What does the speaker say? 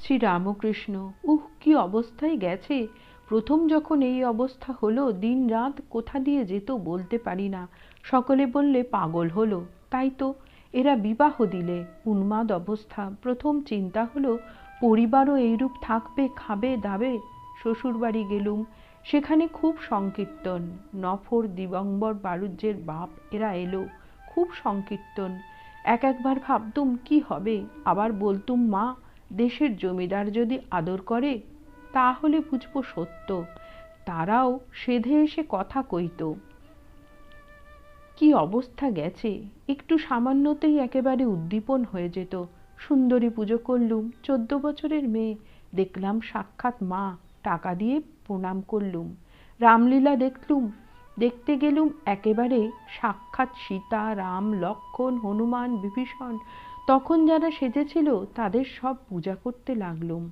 শ্রী রামকৃষ্ণ। কি অবস্থায় গেছে! প্রথম যখন এই অবস্থা হলো, দিন রাত কোথা দিয়ে যেত বলতে পারি না। সকলে বললে পাগল হলো। তাই তো, এরা বিবাহ দিলে। উন্মাদ অবস্থা। প্রথম চিন্তা হলো পরিবারও এইরূপ থাকবে, খাবে দাবে। শ্বশুরবাড়ি গেলুম, সেখানে খুব সংকীর্তন। নফর দিগম্বর বাড়ুজ্যের বাপ এরা এলো, খুব সংকীর্তন। একবার ভাবতুম কি হবে, আবার বলতুম মা, দেশের জমিদার যদি আদর করে তাহলে বুঝবো সত্য। তারাও সেধে এসে কথা কইত। কি অবস্থা গেছে! একটু সামান্যতেই একেবারে উদ্দীপন হয়ে যেত। সুন্দরী পুজো করলুম, 14 বছরের মেয়ে, দেখলাম সাক্ষাৎ মা, টাকা দিয়ে প্রণাম করলুম। রামলীলা দেখলুম, দেখতে গেলুম একেবারে সাক্ষাৎ সীতা, রাম, লক্ষ্মণ, হনুমান, বিভীষণ। তখন যারা সেজেছিল তাদের সব পূজা করতে লাগলুম।